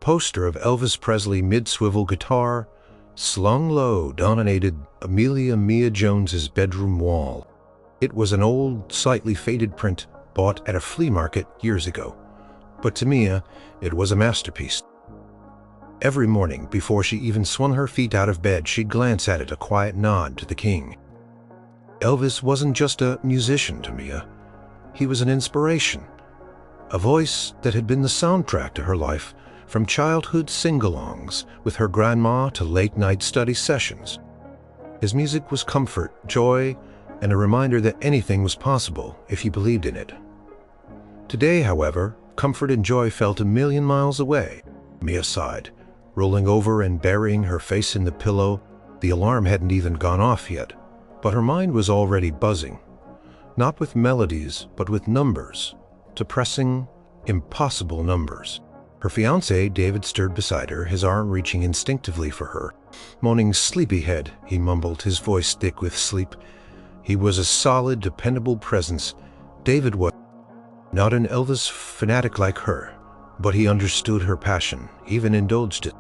poster of Elvis Presley mid-swivel guitar, slung low, dominated Amelia Mia Jones's bedroom wall. It was an old, slightly faded print bought at a flea market years ago, but to Mia, it was a masterpiece. Every morning, before she even swung her feet out of bed, she'd glance at it, a quiet nod to the king. Elvis wasn't just a musician to Mia. He was an inspiration, a voice that had been the soundtrack to her life, from childhood sing-alongs with her grandma to late-night study sessions. His music was comfort, joy, and a reminder that anything was possible if you believed in it. Today, however, comfort and joy felt a million miles away. Mia sighed, rolling over and burying her face in the pillow. The alarm hadn't even gone off yet, but her mind was already buzzing. Not with melodies, but with numbers. Depressing, impossible numbers. Her fiancé, David, stood beside her, his arm reaching instinctively for her. Moaning sleepyhead, he mumbled, his voice thick with sleep. He was a solid, dependable presence. David was not an Elvis fanatic like her, but he understood her passion, even indulged it.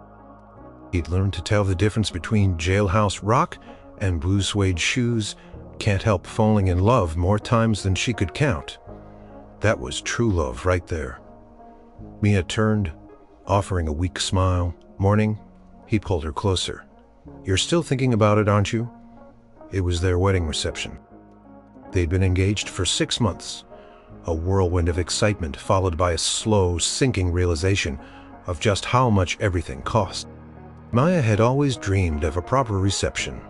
He'd learned to tell the difference between jailhouse rock and blue suede shoes, can't help falling in love more times than she could count. That was true love right there. Mia turned, offering a weak smile. Morning, he pulled her closer. You're still thinking about it, aren't you? It was their wedding reception. They'd been engaged for 6 months, a whirlwind of excitement followed by a slow, sinking realization of just how much everything cost. Maya had always dreamed of a proper reception,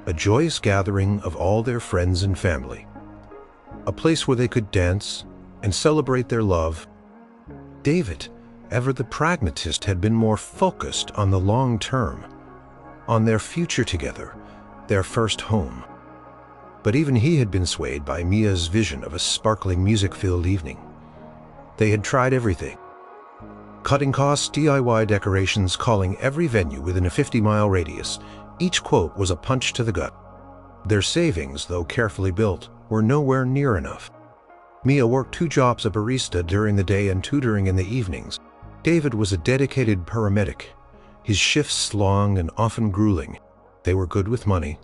a joyous gathering of all their friends and family, a place where they could dance and celebrate their love. David, ever the pragmatist, had been more focused on the long term, on their future together, their first home. But even he had been swayed by Mia's vision of a sparkling music-filled evening. They had tried everything. Cutting costs, DIY decorations, calling every venue within a 50-mile radius. Each quote was a punch to the gut. Their savings, though carefully built, were nowhere near enough. Mia worked 2 jobs, a barista during the day and tutoring in the evenings. David was a dedicated paramedic, his shifts long and often grueling. They were good with money,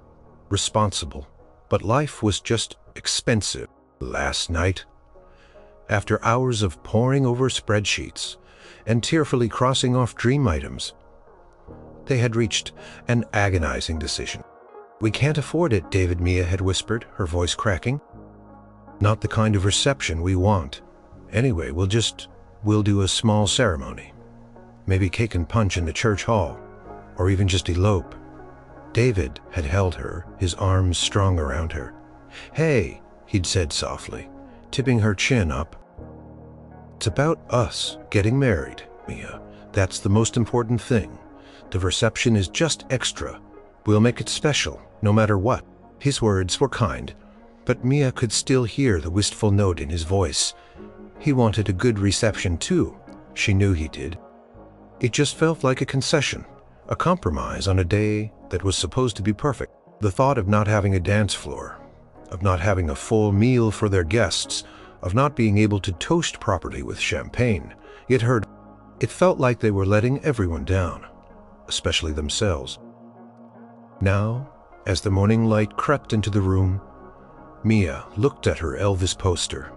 responsible, but life was just expensive. Last night, after hours of poring over spreadsheets and tearfully crossing off dream items, they had reached an agonizing decision. We can't afford it, David, Mia had whispered, her voice cracking. Not the kind of reception we want. Anyway, we'll do a small ceremony. Maybe cake and punch in the church hall, or even just elope. David had held her, his arms strong around her. Hey, he'd said softly, tipping her chin up. It's about us getting married, Mia. That's the most important thing. The reception is just extra. We'll make it special, no matter what. His words were kind, but Mia could still hear the wistful note in his voice. He wanted a good reception too. She knew he did. It just felt like a concession, a compromise on a day that was supposed to be perfect. The thought of not having a dance floor, of not having a full meal for their guests, of not being able to toast properly with champagne, it felt like they were letting everyone down, especially themselves. Now, as the morning light crept into the room, Mia looked at her Elvis poster.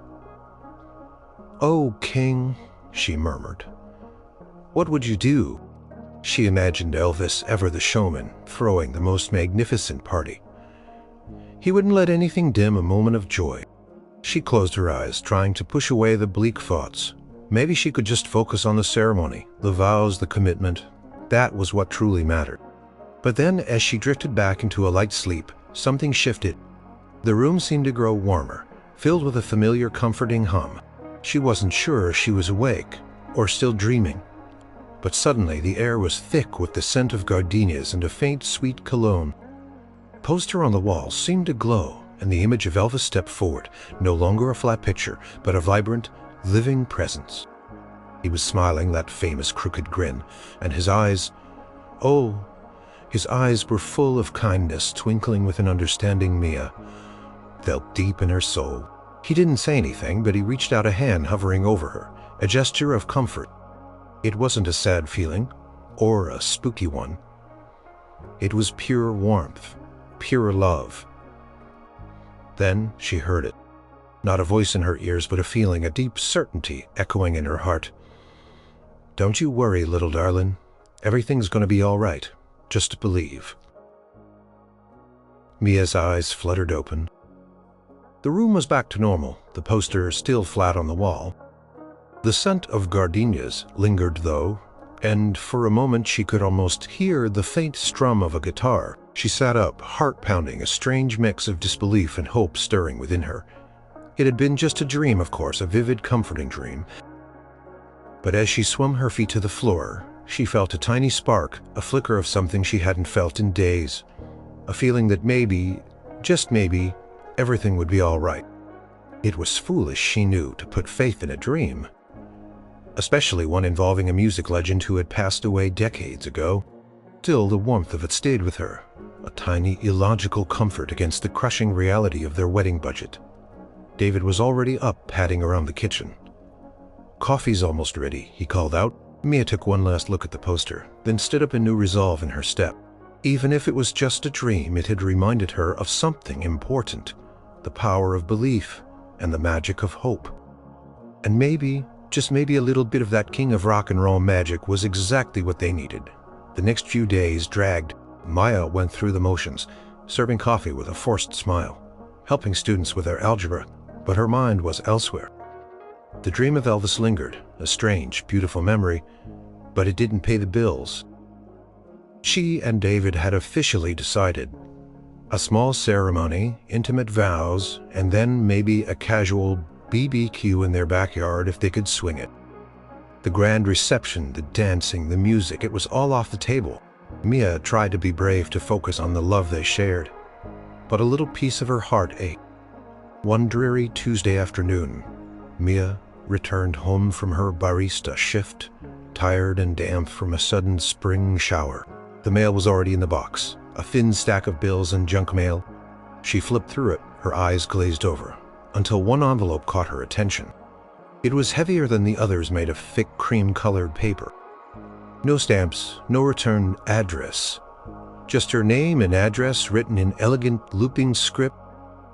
"Oh, King," she murmured. "What would you do?" She imagined Elvis, ever the showman, throwing the most magnificent party. He wouldn't let anything dim a moment of joy. She closed her eyes, trying to push away the bleak thoughts. Maybe she could just focus on the ceremony, the vows, the commitment. That was what truly mattered. But then, as she drifted back into a light sleep, something shifted. The room seemed to grow warmer, filled with a familiar, comforting hum. She wasn't sure she was awake or still dreaming. But suddenly the air was thick with the scent of gardenias and a faint, sweet cologne. The poster on the wall seemed to glow, and the image of Elvis stepped forward, no longer a flat picture, but a vibrant, living presence. He was smiling, that famous crooked grin, and his eyes were full of kindness, twinkling with an understanding Mia felt deep in her soul. He didn't say anything, but he reached out a hand, hovering over her, a gesture of comfort. It wasn't a sad feeling, or a spooky one. It was pure warmth, pure love. Then she heard it. Not a voice in her ears, but a feeling, a deep certainty echoing in her heart. "Don't you worry, little darling. Everything's going to be all right. Just believe." Mia's eyes fluttered open. The room was back to normal, the poster still flat on the wall. The scent of gardenias lingered, though, and for a moment she could almost hear the faint strum of a guitar. She sat up, heart pounding, a strange mix of disbelief and hope stirring within her. It had been just a dream, of course, a vivid, comforting dream. But as she swung her feet to the floor, she felt a tiny spark, a flicker of something she hadn't felt in days. A feeling that maybe, just maybe, everything would be all right. It was foolish, she knew, to put faith in a dream, especially one involving a music legend who had passed away decades ago. Still, the warmth of it stayed with her, a tiny, illogical comfort against the crushing reality of their wedding budget. David was already up, padding around the kitchen. "Coffee's almost ready," he called out. Mia took one last look at the poster, then stood up, a new resolve in her step. Even if it was just a dream, it had reminded her of something important, the power of belief and the magic of hope. And maybe, just maybe, a little bit of that king of rock and roll magic was exactly what they needed. The next few days dragged. Maya went through the motions, serving coffee with a forced smile, helping students with their algebra, but her mind was elsewhere. The dream of Elvis lingered, a strange, beautiful memory, but it didn't pay the bills. She and David had officially decided. A small ceremony, intimate vows, and then maybe a casual BBQ in their backyard if they could swing it. The grand reception, the dancing, the music, it was all off the table. Mia tried to be brave, to focus on the love they shared, but a little piece of her heart ached. One dreary Tuesday afternoon, Mia returned home from her barista shift, tired and damp from a sudden spring shower. The mail was already in the box, a thin stack of bills and junk mail. She flipped through it, her eyes glazed over, until one envelope caught her attention. It was heavier than the others, made of thick cream-colored paper. No stamps, no return address. Just her name and address written in elegant looping script.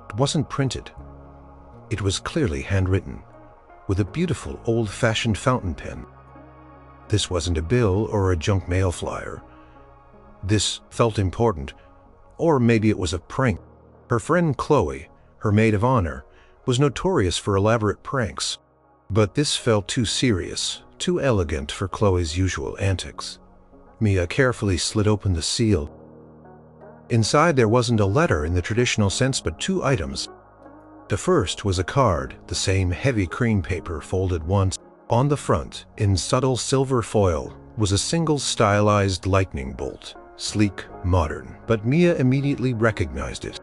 It wasn't printed. It was clearly handwritten, with a beautiful old-fashioned fountain pen. This wasn't a bill or a junk mail flyer. This felt important, or maybe it was a prank. Her friend Chloe, her maid of honor, was notorious for elaborate pranks, but this felt too serious, too elegant for Chloe's usual antics. Mia carefully slid open the seal. Inside there wasn't a letter in the traditional sense, but two items. The first was a card, the same heavy cream paper folded once. On the front, in subtle silver foil, was a single stylized lightning bolt, sleek, modern, but Mia immediately recognized it.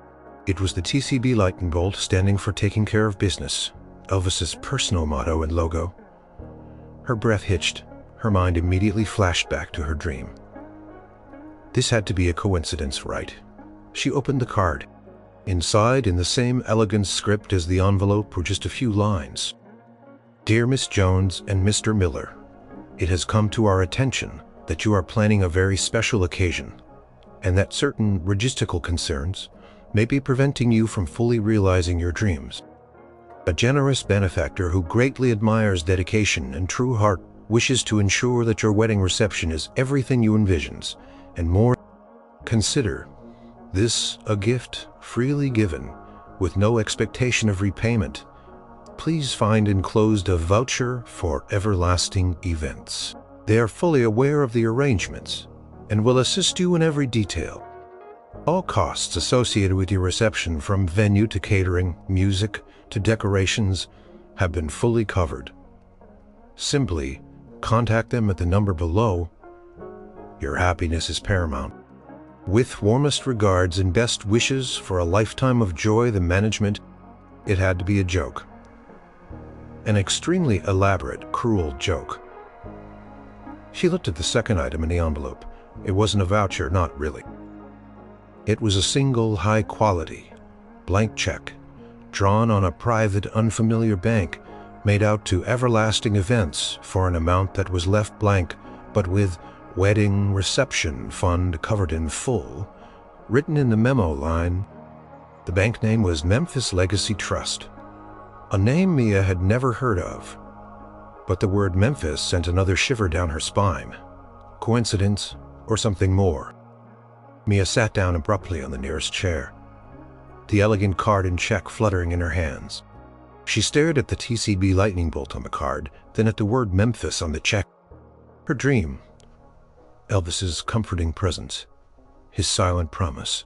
It was the TCB lightning bolt, standing for taking care of business, Elvis's personal motto and logo. Her breath hitched. Her mind immediately flashed back to her dream. This had to be a coincidence, right? She opened the card. Inside, in the same elegant script as the envelope, were just a few lines. "Dear Miss Jones and Mr. Miller, it has come to our attention that you are planning a very special occasion, and that certain logistical concerns may be preventing you from fully realizing your dreams. A generous benefactor who greatly admires dedication and true heart wishes to ensure that your wedding reception is everything you envisions, and more. Consider this a gift freely given, with no expectation of repayment. Please find enclosed a voucher for everlasting events. They are fully aware of the arrangements and will assist you in every detail. All costs associated with your reception, from venue to catering, music to decorations, have been fully covered. Simply contact them at the number below. Your happiness is paramount. With warmest regards and best wishes for a lifetime of joy, the management." It had to be a joke. An extremely elaborate, cruel joke. She looked at the second item in the envelope. It wasn't a voucher, not really. It was a single, high-quality, blank check, drawn on a private, unfamiliar bank, made out to everlasting events for an amount that was left blank, but with wedding reception fund covered in full, written in the memo line. The bank name was Memphis Legacy Trust, a name Mia had never heard of. But the word Memphis sent another shiver down her spine. Coincidence or something more? Mia sat down abruptly on the nearest chair, the elegant card and check fluttering in her hands. She stared at the TCB lightning bolt on the card, then at the word Memphis on the check. Her dream, Elvis's comforting presence, his silent promise.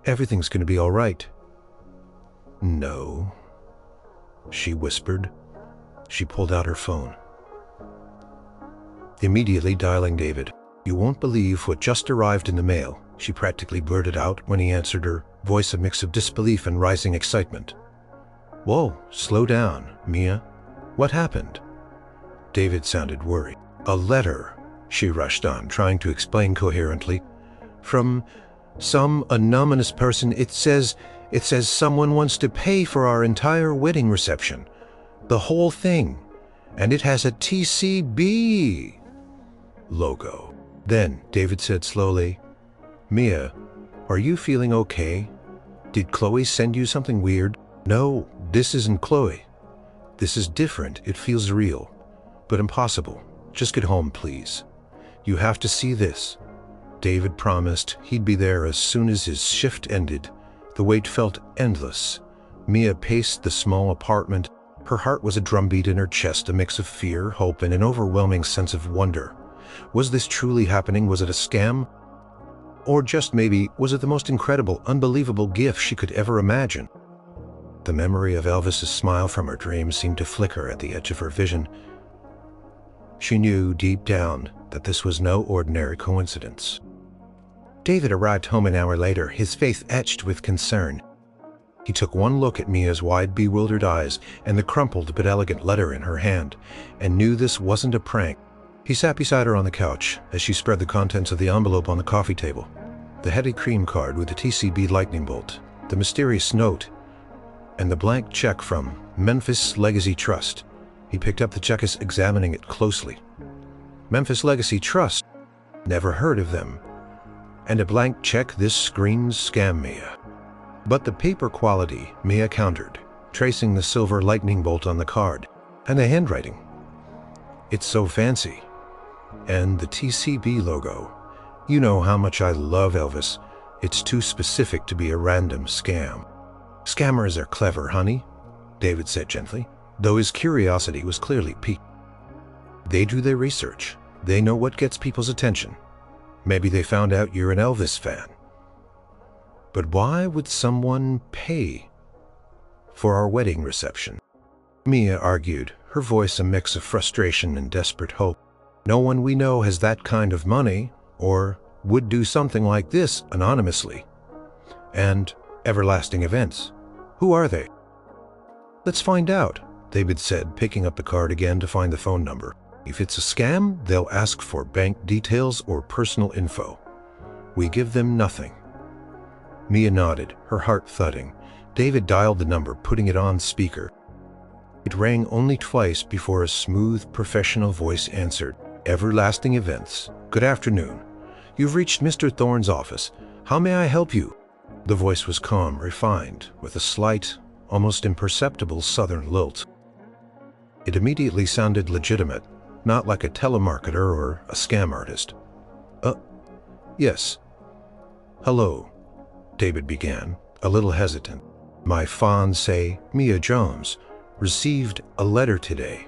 Everything's going to be all right. No, she whispered. She pulled out her phone, immediately dialing David. "You won't believe what just arrived in the mail," she practically blurted out when he answered her, voice a mix of disbelief and rising excitement. "Whoa, slow down, Mia. What happened?" David sounded worried. "A letter," she rushed on, trying to explain coherently. "From some anonymous person. It says someone wants to pay for our entire wedding reception. The whole thing. And it has a TCB logo." Then David said slowly, "Mia, are you feeling okay? Did Chloe send you something weird?" "No, this isn't Chloe. This is different. It feels real, but impossible. Just get home, please. You have to see this." David promised he'd be there as soon as his shift ended. The wait felt endless. Mia paced the small apartment. Her heart was a drumbeat in her chest, a mix of fear, hope, and an overwhelming sense of wonder. Was this truly happening? Was it a scam? Or just maybe, was it the most incredible, unbelievable gift she could ever imagine? The memory of Elvis's smile from her dream seemed to flicker at the edge of her vision. She knew deep down that this was no ordinary coincidence. David arrived home an hour later, his face etched with concern. He took one look at Mia's wide, bewildered eyes and the crumpled but elegant letter in her hand, and knew this wasn't a prank. He sat beside her on the couch as she spread the contents of the envelope on the coffee table. The heavy cream card with the TCB lightning bolt, the mysterious note, and the blank check from Memphis Legacy Trust. He picked up the check, examining it closely. Memphis Legacy Trust? Never heard of them. And a blank check? This screams scam, Mia. But the paper quality, Mia countered, tracing the silver lightning bolt on the card, and the handwriting. It's so fancy. And the TCB logo. You know how much I love Elvis. It's too specific to be a random scam. Scammers are clever, honey, David said gently, though his curiosity was clearly piqued. They do their research. They know what gets people's attention. Maybe they found out you're an Elvis fan. But why would someone pay for our wedding reception? Mia argued, her voice a mix of frustration and desperate hope. No one we know has that kind of money, or would do something like this anonymously. And everlasting events. Who are they? Let's find out, David said, picking up the card again to find the phone number. If it's a scam, they'll ask for bank details or personal info. We give them nothing. Mia nodded, her heart thudding. David dialed the number, putting it on speaker. It rang only twice before a smooth, professional voice answered. Everlasting Events. Good afternoon. You've reached Mr. Thorne's office. How may I help you? The voice was calm, refined, with a slight, almost imperceptible southern lilt. It immediately sounded legitimate, not like a telemarketer or a scam artist. Yes. Hello, David began, a little hesitant. My fiancée, Mia Jones, received a letter today.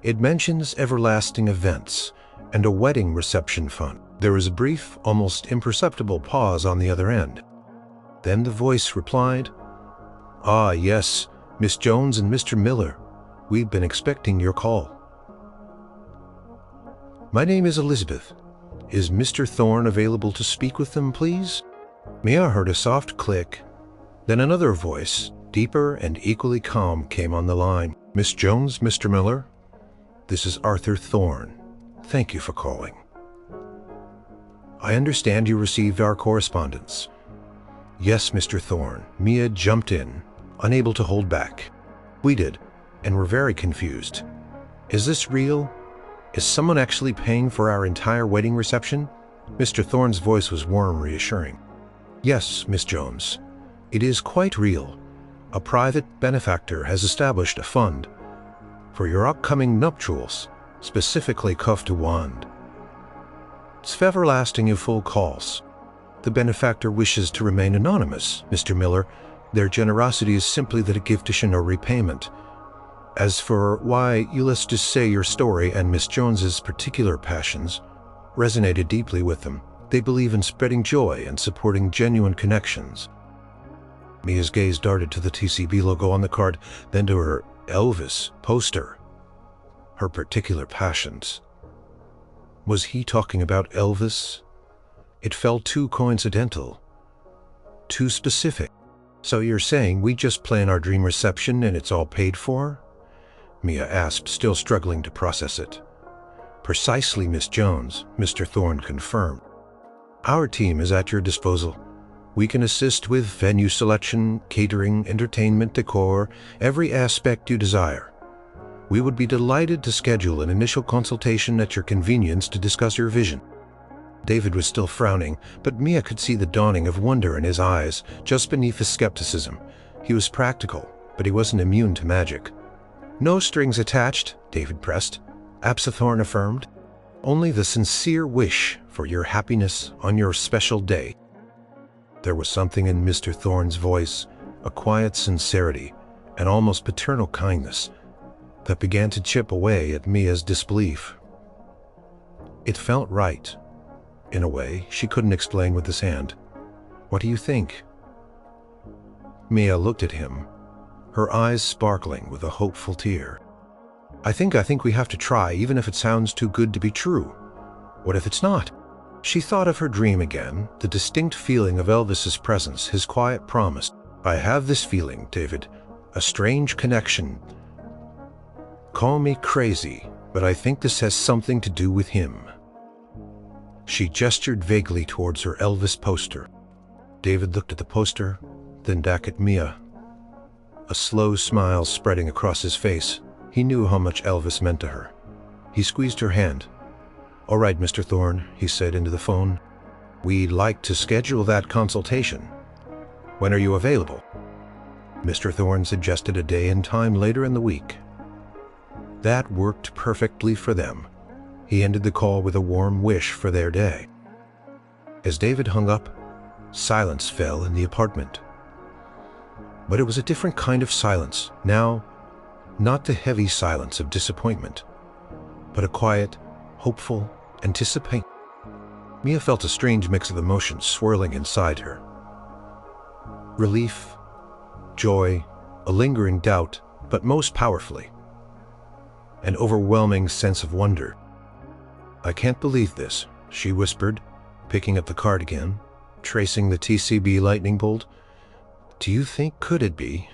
It mentions everlasting events and a wedding reception fund. There was a brief, almost imperceptible pause on the other end. Then the voice replied, Ah, yes, Miss Jones and Mr. Miller. We've been expecting your call. My name is Elizabeth. Is Mr. Thorne available to speak with them, please? Mia heard a soft click. Then another voice, deeper and equally calm, came on the line. Miss Jones, Mr. Miller? This is Arthur Thorne. Thank you for calling. I understand you received our correspondence. Yes, Mr. Thorne. Mia jumped in, unable to hold back. We did, and we're very confused. Is this real? Is someone actually paying for our entire wedding reception? Mr. Thorne's voice was warm, reassuring. Yes, Miss Jones. It is quite real. A private benefactor has established a fund for your upcoming nuptials, specifically cuff to wand. It's everlasting in full calls. The benefactor wishes to remain anonymous, Mr. Miller. Their generosity is simply that a gift is no repayment. As for why, you let's just say your story and Miss Jones's particular passions resonated deeply with them. They believe in spreading joy and supporting genuine connections. Mia's gaze darted to the TCB logo on the card, then to her Elvis poster. Her particular passions. Was he talking about Elvis? It felt too coincidental, too specific. So you're saying we just plan our dream reception and it's all paid for? Mia asked, still struggling to process it. Precisely, Miss Jones, Mr. Thorne confirmed. Our team is at your disposal. We can assist with venue selection, catering, entertainment, decor, every aspect you desire. We would be delighted to schedule an initial consultation at your convenience to discuss your vision. David was still frowning, but Mia could see the dawning of wonder in his eyes, just beneath his skepticism. He was practical, but he wasn't immune to magic. No strings attached, David pressed. Thorne affirmed. Only the sincere wish for your happiness on your special day. There was something in Mr. Thorne's voice, a quiet sincerity, an almost paternal kindness, that began to chip away at Mia's disbelief. It felt right. In a way, she couldn't explain with his hand. What do you think? Mia looked at him, her eyes sparkling with a hopeful tear. I think we have to try, even if it sounds too good to be true. What if it's not? She thought of her dream again, the distinct feeling of Elvis's presence, his quiet promise. I have this feeling, David, a strange connection. Call me crazy, but I think this has something to do with him. She gestured vaguely towards her Elvis poster. David looked at the poster, then back at Mia. A slow smile spreading across his face. He knew how much Elvis meant to her. He squeezed her hand. All right, Mr. Thorne, he said into the phone. We'd like to schedule that consultation. When are you available? Mr. Thorne suggested a day and time later in the week. That worked perfectly for them. He ended the call with a warm wish for their day. As David hung up, silence fell in the apartment. But it was a different kind of silence. Now, not the heavy silence of disappointment, but a quiet, hopeful anticipation. Mia felt a strange mix of emotions swirling inside her. Relief, joy, a lingering doubt, but most powerfully, an overwhelming sense of wonder. I can't believe this, she whispered, picking up the card again, tracing the TCB lightning bolt. Do you think could it be?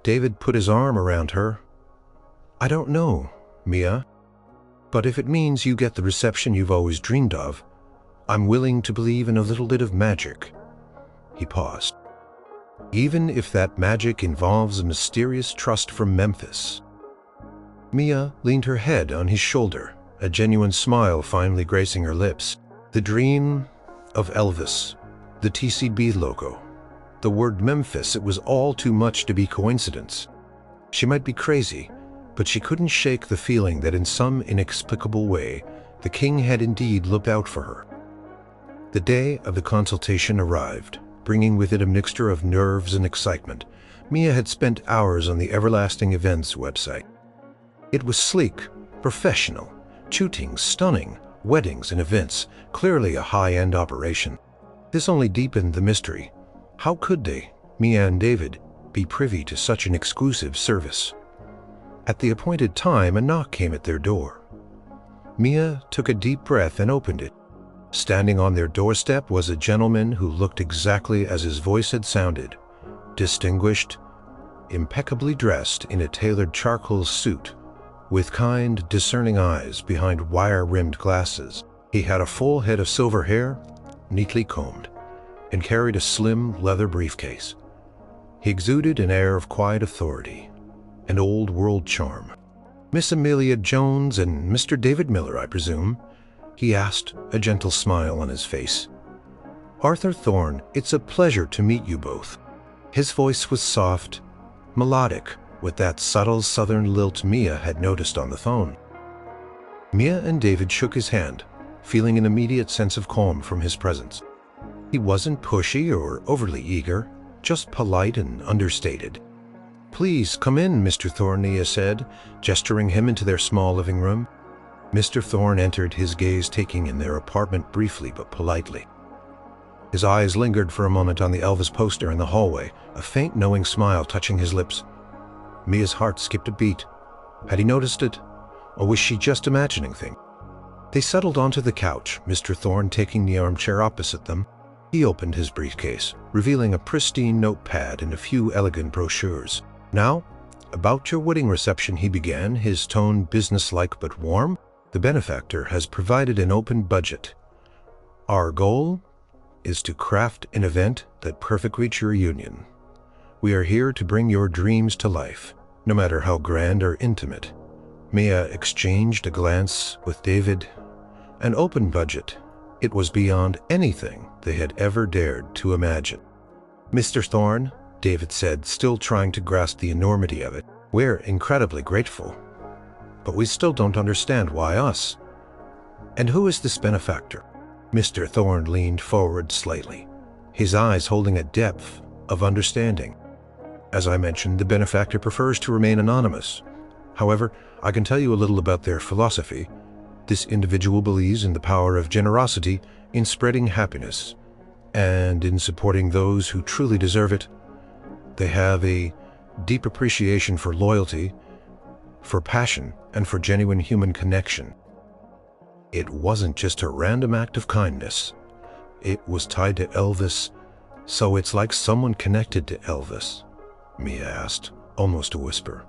David put his arm around her. I don't know, Mia, but if it means you get the reception you've always dreamed of, I'm willing to believe in a little bit of magic. He paused. Even if that magic involves a mysterious trust from Memphis. Mia leaned her head on his shoulder, a genuine smile finally gracing her lips. The dream of Elvis, the TCB logo, the word Memphis, it was all too much to be coincidence. She might be crazy, but she couldn't shake the feeling that in some inexplicable way, the king had indeed looked out for her. The day of the consultation arrived, bringing with it a mixture of nerves and excitement. Mia had spent hours on the Everlasting Events website. It was sleek, professional, shooting, stunning, weddings and events, clearly a high-end operation. This only deepened the mystery. How could they, Mia and David, be privy to such an exclusive service? At the appointed time, a knock came at their door. Mia took a deep breath and opened it. Standing on their doorstep was a gentleman who looked exactly as his voice had sounded, distinguished, impeccably dressed in a tailored charcoal suit, with kind, discerning eyes behind wire-rimmed glasses. He had a full head of silver hair, neatly combed, and carried a slim leather briefcase. He exuded an air of quiet authority, an old-world charm. "Miss Amelia Jones and Mr. David Miller, I presume?" he asked, a gentle smile on his face. "Arthur Thorne, it's a pleasure to meet you both." His voice was soft, melodic, with that subtle southern lilt Mia had noticed on the phone. Mia and David shook his hand, feeling an immediate sense of calm from his presence. He wasn't pushy or overly eager, just polite and understated. "Please come in, Mr. Thorne," Mia said, gesturing him into their small living room. Mr. Thorne entered, his gaze taking in their apartment briefly but politely. His eyes lingered for a moment on the Elvis poster in the hallway, a faint knowing smile touching his lips. Mia's heart skipped a beat. Had he noticed it, or was she just imagining things? They settled onto the couch, Mr. Thorne taking the armchair opposite them. He opened his briefcase, revealing a pristine notepad and a few elegant brochures. "Now, about your wedding reception," he began, his tone businesslike but warm. "The benefactor has provided an open budget. Our goal is to craft an event that perfectly your union. We are here to bring your dreams to life, no matter how grand or intimate." Mia exchanged a glance with David. An open budget. It was beyond anything they had ever dared to imagine. "Mr. Thorne," David said, still trying to grasp the enormity of it, "we're incredibly grateful. But we still don't understand why us. And who is this benefactor?" Mr. Thorne leaned forward slightly, his eyes holding a depth of understanding. "As I mentioned, the benefactor prefers to remain anonymous. However, I can tell you a little about their philosophy. This individual believes in the power of generosity, in spreading happiness, and in supporting those who truly deserve it. They have a deep appreciation for loyalty, for passion, and for genuine human connection." It wasn't just a random act of kindness. It was tied to Elvis, so it's like someone connected to Elvis, Mia asked, almost a whisper,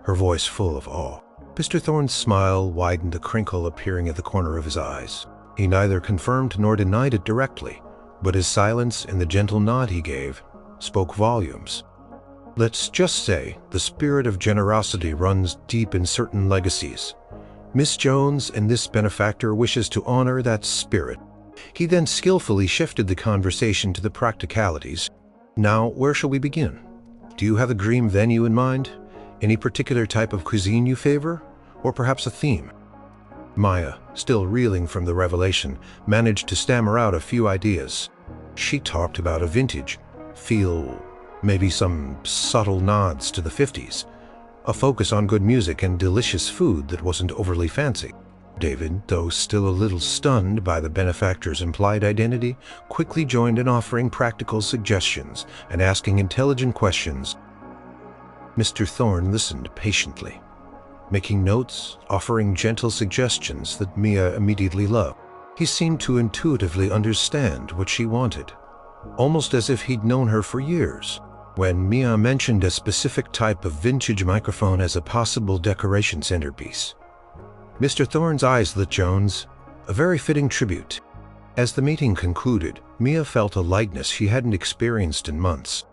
her voice full of awe. Mr. Thorne's smile widened, a crinkle appearing at the corner of his eyes. He neither confirmed nor denied it directly, but his silence and the gentle nod he gave spoke volumes. "Let's just say the spirit of generosity runs deep in certain legacies. Miss Jones and this benefactor wishes to honor that spirit." He then skillfully shifted the conversation to the practicalities. "Now, where shall we begin? Do you have a dream venue in mind? Any particular type of cuisine you favor? Or perhaps a theme?" Maya, still reeling from the revelation, managed to stammer out a few ideas. She talked about a vintage feel, maybe some subtle nods to the 50s, a focus on good music and delicious food that wasn't overly fancy. David, though still a little stunned by the benefactor's implied identity, quickly joined in, offering practical suggestions and asking intelligent questions. Mr. Thorne listened patiently, making notes, offering gentle suggestions that Mia immediately loved. He seemed to intuitively understand what she wanted, almost as if he'd known her for years. When Mia mentioned a specific type of vintage microphone as a possible decoration centerpiece, Mr. Thorne's eyes lit. Jones, a very fitting tribute. As the meeting concluded, Mia felt a lightness she hadn't experienced in months.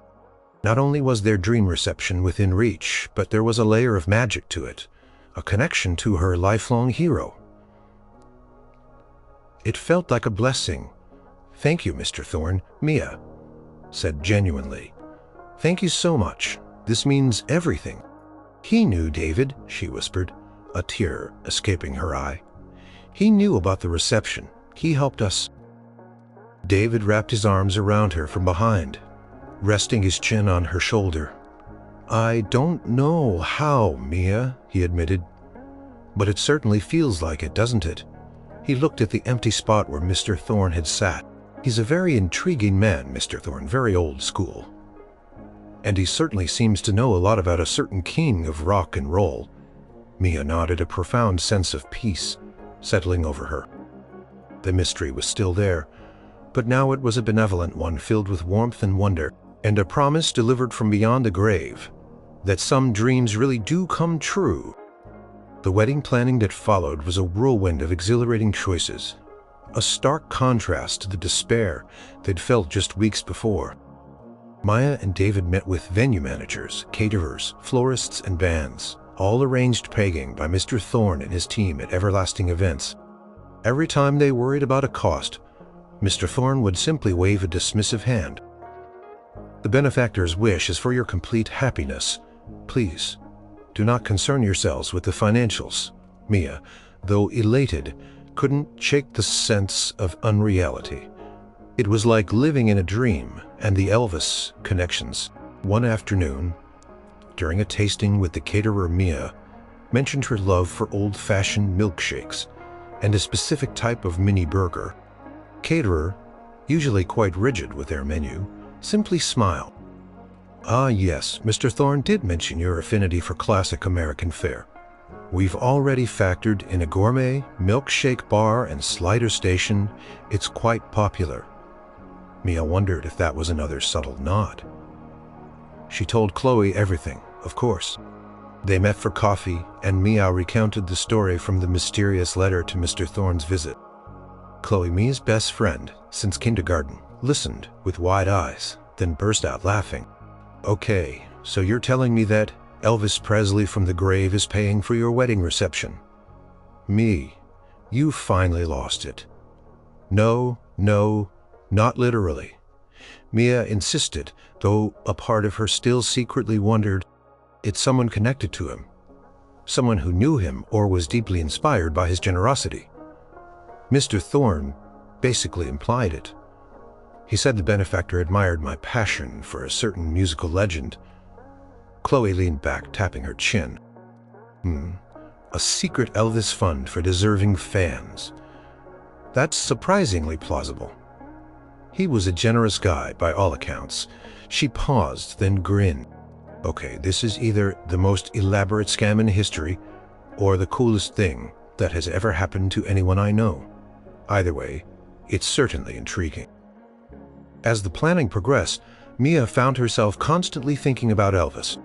Not only was their dream reception within reach, but there was a layer of magic to it, a connection to her lifelong hero. It felt like a blessing. "Thank you, Mr. Thorne," Mia said genuinely. "Thank you so much. This means everything." "He knew, David," she whispered, a tear escaping her eye. "He knew about the reception. He helped us." David wrapped his arms around her from behind, resting his chin on her shoulder. "I don't know how, Mia," he admitted, "but it certainly feels like it, doesn't it?" He looked at the empty spot where Mr. Thorne had sat. "He's a very intriguing man, Mr. Thorne, very old school. And he certainly seems to know a lot about a certain king of rock and roll." Mia nodded, a profound sense of peace settling over her. The mystery was still there, but now it was a benevolent one, filled with warmth and wonder, and a promise delivered from beyond the grave that some dreams really do come true. The wedding planning that followed was a whirlwind of exhilarating choices, a stark contrast to the despair they'd felt just weeks before. Maya and David met with venue managers, caterers, florists, and bands, all arranged paying by Mr. Thorne and his team at Everlasting Events. Every time they worried about a cost, Mr. Thorne would simply wave a dismissive hand. The benefactor's wish is for your complete happiness. Please, do not concern yourselves with the financials. Mia, though elated, couldn't shake the sense of unreality. It was like living in a dream, and the Elvis connections. One afternoon, during a tasting with the caterer, Mia mentioned her love for old-fashioned milkshakes and a specific type of mini burger. Caterer, usually quite rigid with their menu, simply smiled. "Ah yes, Mr. Thorne did mention your affinity for classic American fare. We've already factored in a gourmet milkshake bar and slider station. It's quite popular." Mia wondered if that was another subtle nod. She told Chloe everything, of course. They met for coffee, and Mia recounted the story from the mysterious letter to Mr. Thorne's visit. Chloe, Mia's best friend since kindergarten, listened with wide eyes, then burst out laughing. "Okay, so you're telling me that Elvis Presley from the grave is paying for your wedding reception? Me, you finally lost it." No, not literally. Mia insisted, though a part of her still secretly wondered, it's someone connected to him, someone who knew him or was deeply inspired by his generosity. Mr. Thorne basically implied it. He said the benefactor admired my passion for a certain musical legend. Chloe leaned back, tapping her chin. A secret Elvis fund for deserving fans. That's surprisingly plausible. He was a generous guy, by all accounts. She paused, then grinned. Okay, this is either the most elaborate scam in history, or the coolest thing that has ever happened to anyone I know. Either way, it's certainly intriguing. As the planning progressed, Mia found herself constantly thinking about Elvis.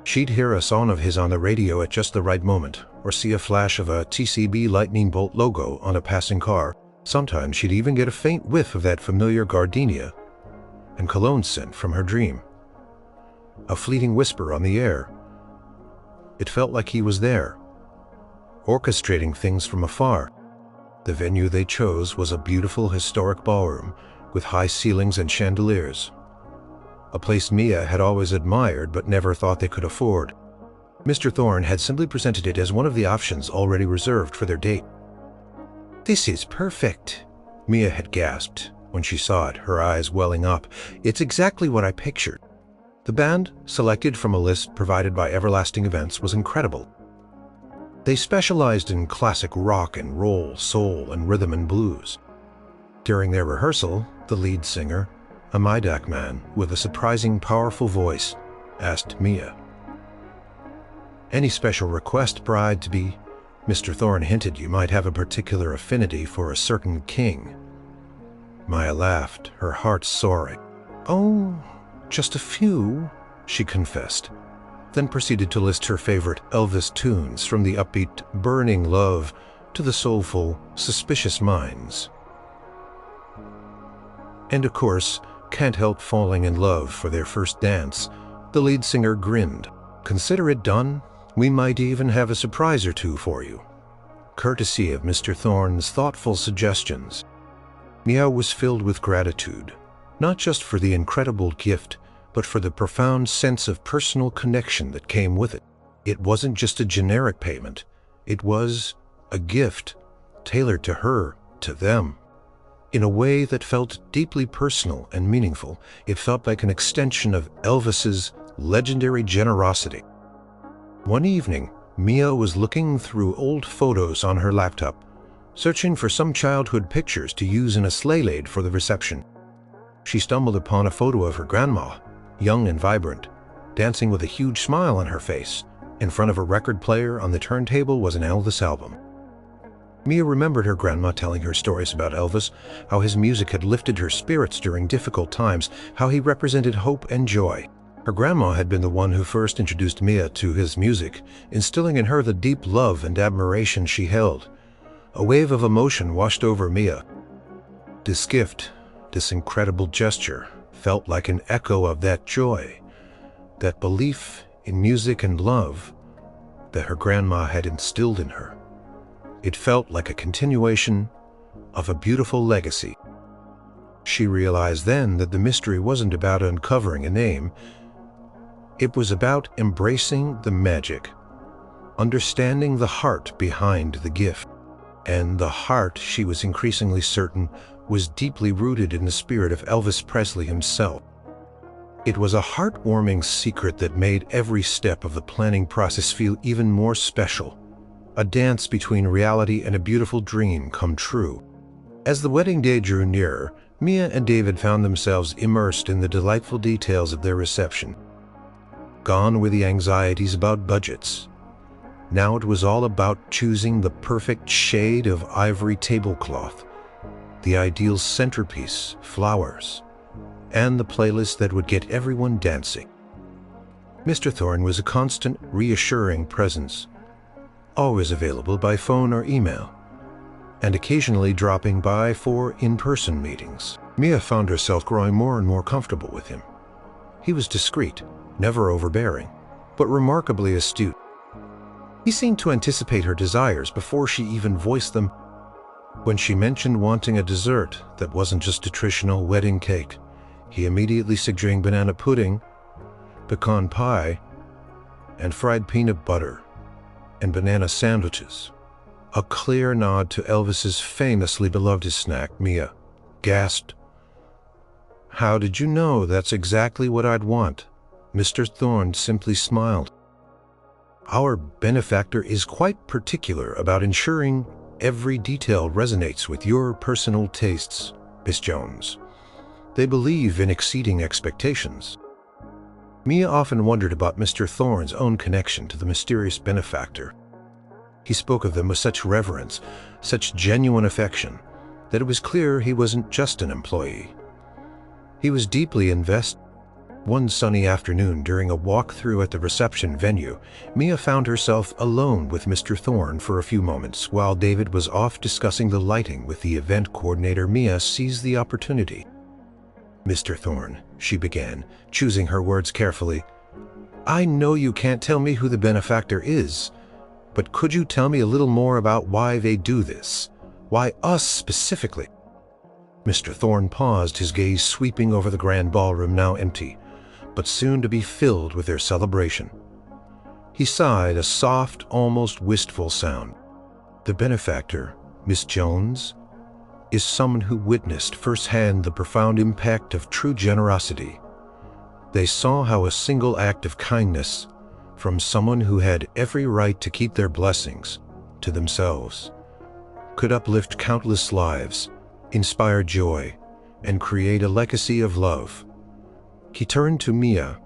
She'd hear a song of his on the radio at just the right moment, or see a flash of a TCB lightning bolt logo on a passing car. Sometimes she'd even get a faint whiff of that familiar gardenia and cologne scent from her dream. A fleeting whisper on the air. It felt like he was there, orchestrating things from afar. The venue they chose was a beautiful historic ballroom with high ceilings and chandeliers. A place Mia had always admired but never thought they could afford. Mr. Thorne had simply presented it as one of the options already reserved for their date. "This is perfect," Mia had gasped when she saw it, her eyes welling up. "It's exactly what I pictured." The band, selected from a list provided by Everlasting Events, was incredible. They specialized in classic rock and roll, soul, and rhythm and blues. During their rehearsal, the lead singer, a Midak man with a surprising powerful voice, asked Mia, "Any special request, bride-to-be? Mr. Thorne hinted you might have a particular affinity for a certain king." Mia laughed, her heart soaring. "Oh, just a few," she confessed, then proceeded to list her favorite Elvis tunes, from the upbeat Burning Love to the soulful Suspicious Minds. And of course, Can't Help Falling in Love for their first dance. The lead singer grinned. "Consider it done. We might even have a surprise or two for you." Courtesy of Mr. Thorne's thoughtful suggestions. Mia was filled with gratitude, not just for the incredible gift, but for the profound sense of personal connection that came with it. It wasn't just a generic payment. It was a gift tailored to her, to them. In a way that felt deeply personal and meaningful. It felt like an extension of Elvis's legendary generosity. One evening, Mia was looking through old photos on her laptop, searching for some childhood pictures to use in a slalade for the reception. She stumbled upon a photo of her grandma, young and vibrant, dancing with a huge smile on her face. In front of a record player on the turntable was an Elvis album. Mia remembered her grandma telling her stories about Elvis, how his music had lifted her spirits during difficult times, how he represented hope and joy. Her grandma had been the one who first introduced Mia to his music, instilling in her the deep love and admiration she held. A wave of emotion washed over Mia. This gift, this incredible gesture, felt like an echo of that joy, that belief in music and love that her grandma had instilled in her. It felt like a continuation of a beautiful legacy. She realized then that the mystery wasn't about uncovering a name. It was about embracing the magic, understanding the heart behind the gift. And the heart, she was increasingly certain, was deeply rooted in the spirit of Elvis Presley himself. It was a heartwarming secret that made every step of the planning process feel even more special, a dance between reality and a beautiful dream come true. As the wedding day drew nearer, Mia and David found themselves immersed in the delightful details of their reception. Gone were the anxieties about budgets. Now it was all about choosing the perfect shade of ivory tablecloth, the ideal centerpiece, flowers, and the playlist that would get everyone dancing. Mr. Thorne was a constant, reassuring presence, always available by phone or email, and occasionally dropping by for in-person meetings. Mia found herself growing more and more comfortable with him. He was discreet, never overbearing, but remarkably astute. He seemed to anticipate her desires before she even voiced them. When she mentioned wanting a dessert that wasn't just a traditional wedding cake, he immediately suggested banana pudding, pecan pie, and fried peanut butter, and banana sandwiches. A clear nod to Elvis's famously beloved snack. Mia gasped. "How did you know that's exactly what I'd want?" Mr. Thorne simply smiled. "Our benefactor is quite particular about ensuring every detail resonates with your personal tastes, Miss Jones. They believe in exceeding expectations." Mia often wondered about Mr. Thorne's own connection to the mysterious benefactor. He spoke of them with such reverence, such genuine affection, that it was clear he wasn't just an employee. He was deeply invested. One sunny afternoon during a walk-through at the reception venue, Mia found herself alone with Mr. Thorne for a few moments. While David was off discussing the lighting with the event coordinator, Mia seized the opportunity. "Mr. Thorne," she began, choosing her words carefully, "I know you can't tell me who the benefactor is, but could you tell me a little more about why they do this? Why us specifically?" Mr. Thorne paused, his gaze sweeping over the grand ballroom, now empty, but soon to be filled with their celebration. He sighed, a soft, almost wistful sound. "The benefactor, Miss Jones, is someone who witnessed firsthand the profound impact of true generosity. They saw how a single act of kindness from someone who had every right to keep their blessings to themselves could uplift countless lives, inspire joy, and create a legacy of love." He turned to Mia,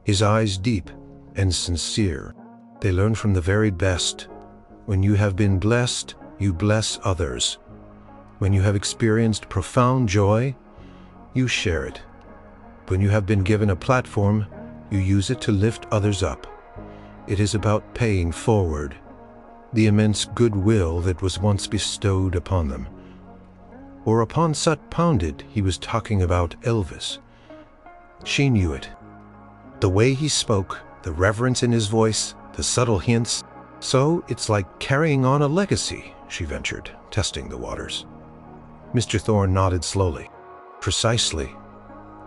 his eyes deep and sincere. "They learn from the very best. When you have been blessed, you bless others. When you have experienced profound joy, you share it. When you have been given a platform, you use it to lift others up. It is about paying forward the immense goodwill that was once bestowed upon them." Or upon such pounded, he was talking about Elvis. She knew it. The way he spoke, the reverence in his voice, the subtle hints. "So it's like carrying on a legacy," she ventured, testing the waters. Mr. Thorne nodded slowly. "Precisely.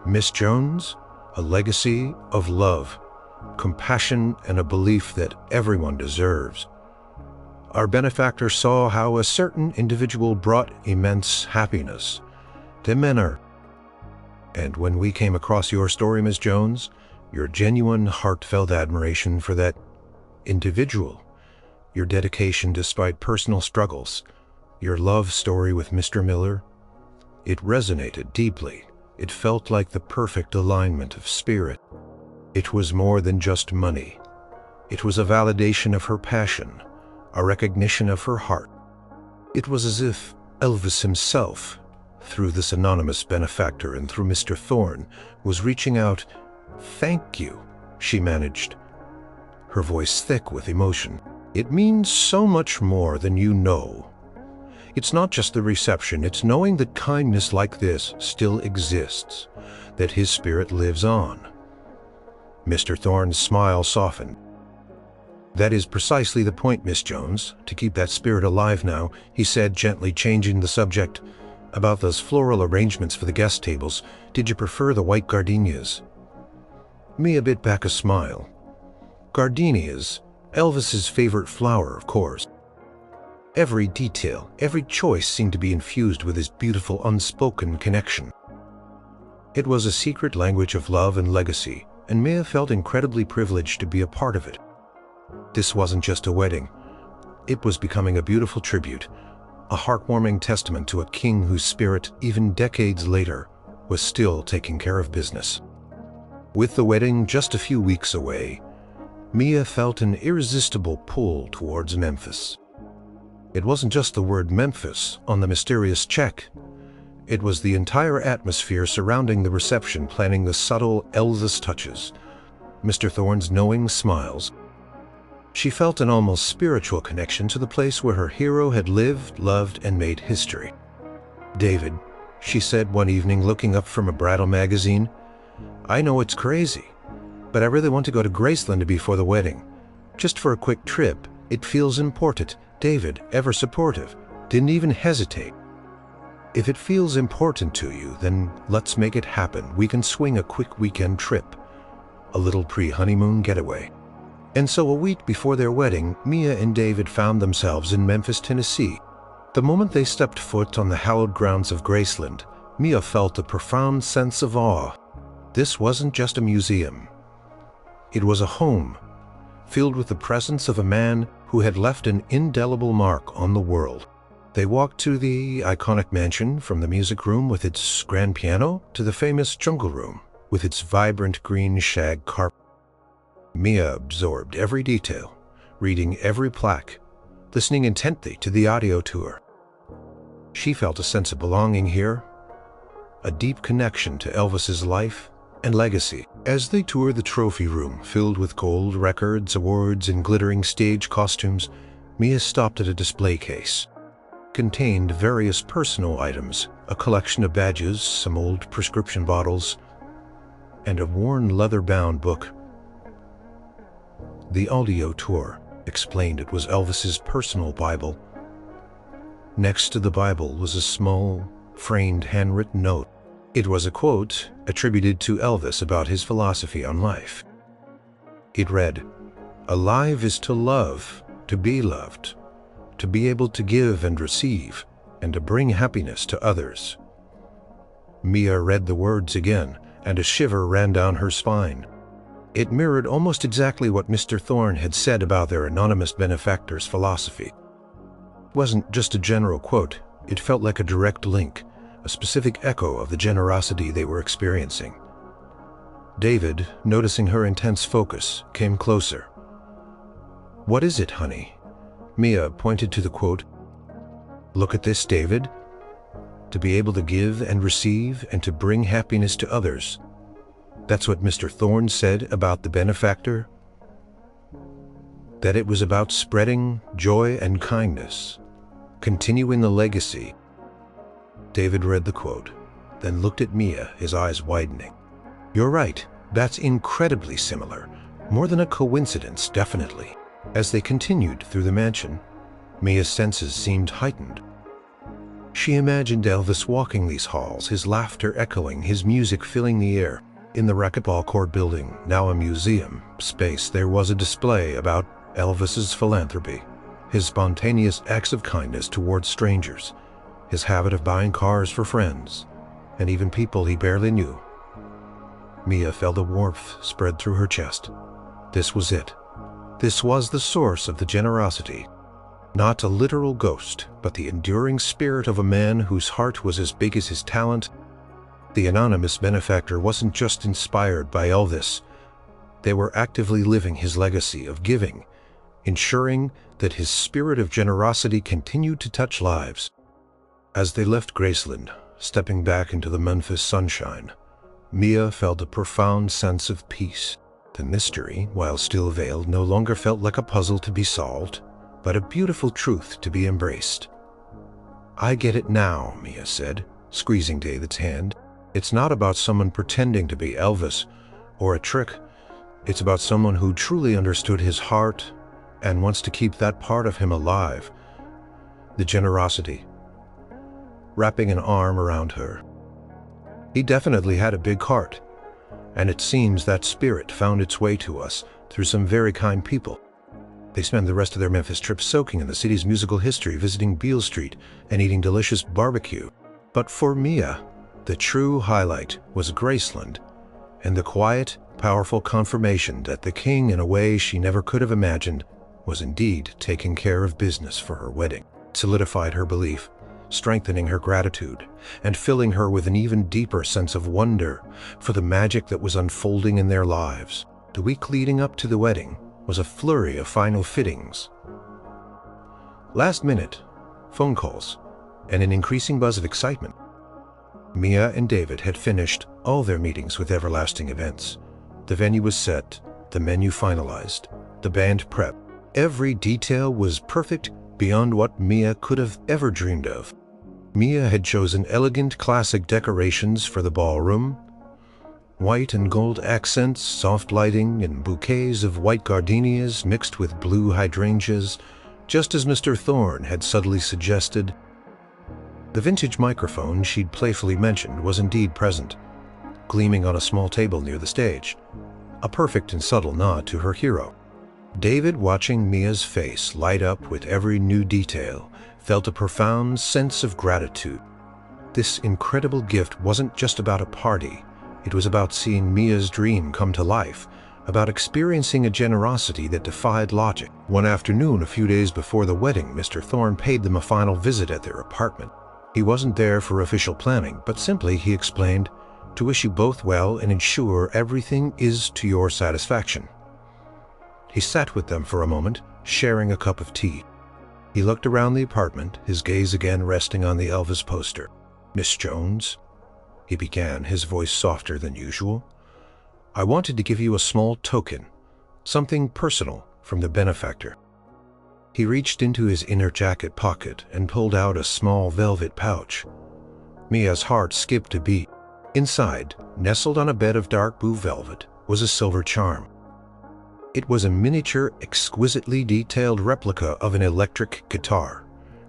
Miss Jones, a legacy of love, compassion, and a belief that everyone deserves. Our benefactor saw how a certain individual brought immense happiness to many. And when we came across your story, Miss Jones, your genuine, heartfelt admiration for that individual, your dedication despite personal struggles, your love story with Mr. Miller, it resonated deeply. It felt like the perfect alignment of spirit. It was more than just money. It was a validation of her passion, a recognition of her heart. It was as if Elvis himself, through this anonymous benefactor and through Mr. Thorne, was reaching out. "Thank you," she managed, her voice thick with emotion. "It means so much more than you know. It's not just the reception, it's knowing that kindness like this still exists, that his spirit lives on. Mr. Thorne's smile softened. "That is precisely the point, Miss Jones, to keep that spirit alive now," he said, gently changing the subject. "About those floral arrangements for the guest tables, did you prefer the white gardenias?" Mia bit back a smile. Gardenias, Elvis's favorite flower, of course. Every detail, every choice seemed to be infused with his beautiful unspoken connection. It was a secret language of love and legacy, and Mia felt incredibly privileged to be a part of it. This wasn't just a wedding. It was becoming a beautiful tribute, a heartwarming testament to a king whose spirit, even decades later, was still taking care of business. With the wedding just a few weeks away, Mia felt an irresistible pull towards Memphis. It wasn't just the word Memphis on the mysterious check. It was the entire atmosphere surrounding the reception, planning the subtle Elvis touches, Mr. Thorne's knowing smiles. She felt an almost spiritual connection to the place where her hero had lived, loved, and made history. "David," she said one evening, looking up from a Brattle magazine, "I know it's crazy, but I really want to go to Graceland before the wedding. Just for a quick trip. It feels important." David, ever supportive, didn't even hesitate. "If it feels important to you, then let's make it happen. We can swing a quick weekend trip. A little pre-honeymoon getaway." And so a week before their wedding, Mia and David found themselves in Memphis, Tennessee. The moment they stepped foot on the hallowed grounds of Graceland, Mia felt a profound sense of awe. This wasn't just a museum. It was a home, filled with the presence of a man who had left an indelible mark on the world. They walked to the iconic mansion, from the music room with its grand piano to the famous jungle room with its vibrant green shag carpet. Mia absorbed every detail, reading every plaque, listening intently to the audio tour. She felt a sense of belonging here, a deep connection to Elvis's life and legacy. As they toured the trophy room, filled with gold records, awards, and glittering stage costumes, Mia stopped at a display case. It contained various personal items, a collection of badges, some old prescription bottles, and a worn leather-bound book. The audio tour explained it was Elvis's personal Bible. Next to the Bible was a small, framed handwritten note. It was a quote attributed to Elvis about his philosophy on life. It read, "Alive is to love, to be loved, to be able to give and receive, and to bring happiness to others." Mia read the words again, and a shiver ran down her spine. It mirrored almost exactly what Mr. Thorne had said about their anonymous benefactor's philosophy. It wasn't just a general quote, it felt like a direct link, a specific echo of the generosity they were experiencing. David, noticing her intense focus, came closer. "What is it, honey?" Mia pointed to the quote. "Look at this, David. To be able to give and receive and to bring happiness to others. That's what Mr. Thorne said about the benefactor. That it was about spreading joy and kindness, continuing the legacy." David read the quote, then looked at Mia, his eyes widening. "You're right, that's incredibly similar. More than a coincidence, definitely." As they continued through the mansion, Mia's senses seemed heightened. She imagined Elvis walking these halls, his laughter echoing, his music filling the air. In the racquetball court building, now a museum space, there was a display about Elvis's philanthropy, his spontaneous acts of kindness towards strangers, his habit of buying cars for friends, and even people he barely knew. Mia felt a warmth spread through her chest. This was it. This was the source of the generosity. Not a literal ghost, but the enduring spirit of a man whose heart was as big as his talent. The anonymous benefactor wasn't just inspired by Elvis. They were actively living his legacy of giving, ensuring that his spirit of generosity continued to touch lives. As they left Graceland, stepping back into the Memphis sunshine, Mia felt a profound sense of peace. The mystery, while still veiled, no longer felt like a puzzle to be solved, but a beautiful truth to be embraced. I get it now, Mia said, squeezing David's hand. It's not about someone pretending to be Elvis or a trick. It's about someone who truly understood his heart and wants to keep that part of him alive. The generosity. Wrapping an arm around her. He definitely had a big heart, and it seems that spirit found its way to us through some very kind people. They spend the rest of their Memphis trip soaking in the city's musical history, visiting Beale Street and eating delicious barbecue. But for Mia, the true highlight was Graceland and the quiet, powerful confirmation that the king, in a way she never could have imagined, was indeed taking care of business for her wedding. It solidified her belief, strengthening her gratitude, and filling her with an even deeper sense of wonder for the magic that was unfolding in their lives. The week leading up to the wedding was a flurry of final fittings. Last minute, phone calls, and an increasing buzz of excitement. Mia and David had finished all their meetings with Everlasting Events. The venue was set, the menu finalized, the band prepped. Every detail was perfect beyond what Mia could have ever dreamed of. Mia had chosen elegant classic decorations for the ballroom, white and gold accents, soft lighting, and bouquets of white gardenias mixed with blue hydrangeas, just as Mr. Thorne had subtly suggested. The vintage microphone she'd playfully mentioned was indeed present, gleaming on a small table near the stage, a perfect and subtle nod to her hero. David, watching Mia's face light up with every new detail, felt a profound sense of gratitude. This incredible gift wasn't just about a party. It was about seeing Mia's dream come to life, about experiencing a generosity that defied logic. One afternoon, a few days before the wedding, Mr. Thorne paid them a final visit at their apartment. He wasn't there for official planning, but simply, he explained, to wish you both well and ensure everything is to your satisfaction. He sat with them for a moment, sharing a cup of tea. He looked around the apartment, his gaze again resting on the Elvis poster. "Miss Jones," he began, his voice softer than usual, "I wanted to give you a small token, something personal from the benefactor." He reached into his inner jacket pocket and pulled out a small velvet pouch. Mia's heart skipped a beat. Inside, nestled on a bed of dark blue velvet, was a silver charm. It was a miniature, exquisitely detailed replica of an electric guitar,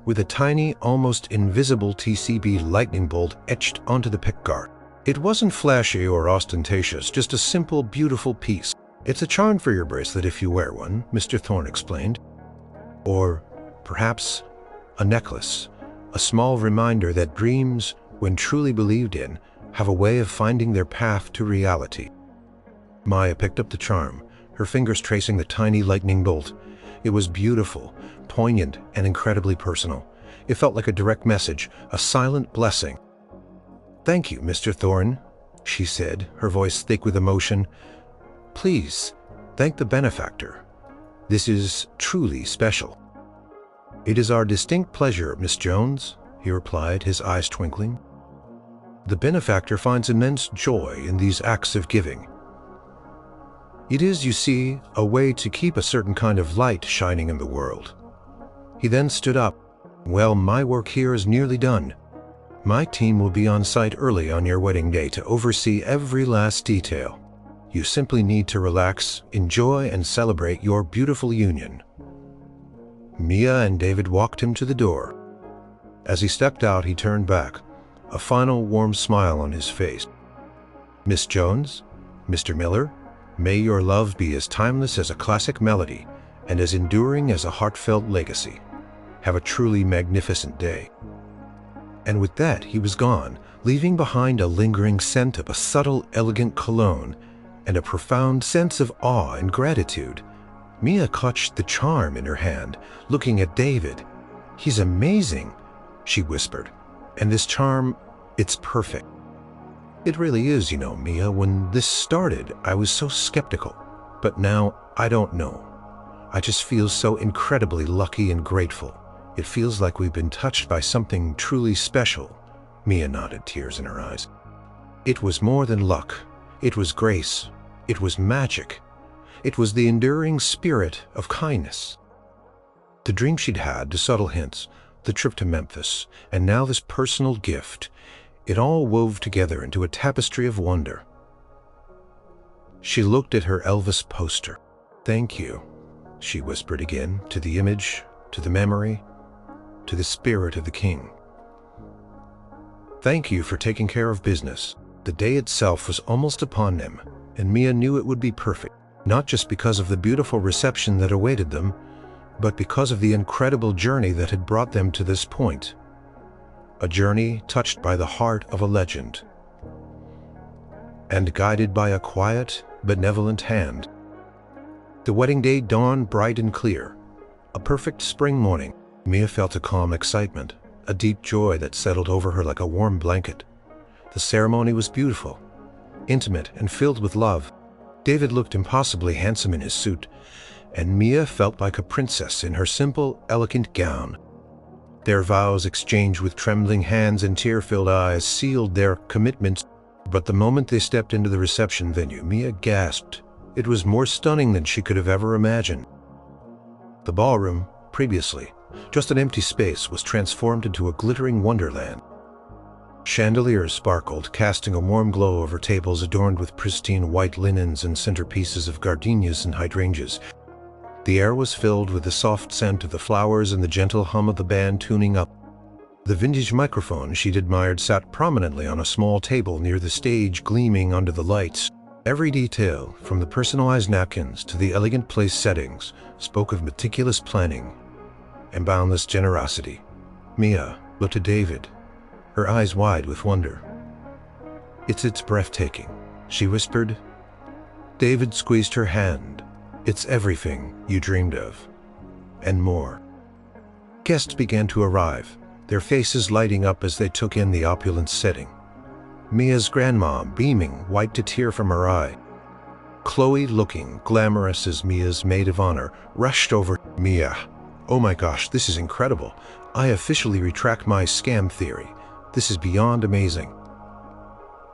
with a tiny, almost invisible TCB lightning bolt etched onto the pickguard. It wasn't flashy or ostentatious, just a simple, beautiful piece. "It's a charm for your bracelet if you wear one," Mr. Thorne explained. "Or perhaps a necklace, a small reminder that dreams, when truly believed in, have a way of finding their path to reality." Mia picked up the charm, her fingers tracing the tiny lightning bolt. It was beautiful, poignant, and incredibly personal. It felt like a direct message, a silent blessing. "Thank you, Mr. Thorne," she said, her voice thick with emotion. "Please, thank the benefactor. This is truly special." "It is our distinct pleasure, Miss Jones," he replied, his eyes twinkling. "The benefactor finds immense joy in these acts of giving. It is, you see, a way to keep a certain kind of light shining in the world." He then stood up. "Well, my work here is nearly done. My team will be on site early on your wedding day to oversee every last detail. You simply need to relax, enjoy, and celebrate your beautiful union." Mia and David walked him to the door. As he stepped out, he turned back, a final warm smile on his face. "Miss Jones, Mr. Miller, may your love be as timeless as a classic melody and as enduring as a heartfelt legacy. Have a truly magnificent day." And with that, he was gone, leaving behind a lingering scent of a subtle, elegant cologne and a profound sense of awe and gratitude. Mia clutched the charm in her hand, looking at David. "He's amazing," she whispered. "And this charm, it's perfect." "It really is, you know, Mia. When this started, I was so skeptical. But now, I don't know. I just feel so incredibly lucky and grateful. It feels like we've been touched by something truly special." Mia nodded, tears in her eyes. "It was more than luck. It was grace. It was magic. It was the enduring spirit of kindness." The dream she'd had, the subtle hints, the trip to Memphis, and now this personal gift. It all wove together into a tapestry of wonder. She looked at her Elvis poster. "Thank you," she whispered again, "to the image, to the memory, to the spirit of the king. Thank you for taking care of business." The day itself was almost upon them, and Mia knew it would be perfect, not just because of the beautiful reception that awaited them, but because of the incredible journey that had brought them to this point. A journey touched by the heart of a legend, and guided by a quiet, benevolent hand. The wedding day dawned bright and clear, a perfect spring morning. Mia felt a calm excitement, a deep joy that settled over her like a warm blanket. The ceremony was beautiful, intimate, and filled with love. David looked impossibly handsome in his suit, and Mia felt like a princess in her simple, elegant gown. Their vows exchanged with trembling hands and tear-filled eyes sealed their commitments. But the moment they stepped into the reception venue, Mia gasped. It was more stunning than she could have ever imagined. The ballroom, previously just an empty space, was transformed into a glittering wonderland. Chandeliers sparkled, casting a warm glow over tables adorned with pristine white linens and centerpieces of gardenias and hydrangeas. The air was filled with the soft scent of the flowers and the gentle hum of the band tuning up. The vintage microphone she'd admired sat prominently on a small table near the stage, gleaming under the lights. Every detail, from the personalized napkins to the elegant place settings, spoke of meticulous planning and boundless generosity. Mia looked at David, her eyes wide with wonder. It's breathtaking," she whispered. David squeezed her hand. "It's everything you dreamed of, and more." Guests began to arrive, their faces lighting up as they took in the opulent setting. Mia's grandma, beaming, wiped a tear from her eye. Chloe, looking glamorous as Mia's maid of honor, rushed over. "Mia, oh my gosh, this is incredible. I officially retract my scam theory. This is beyond amazing."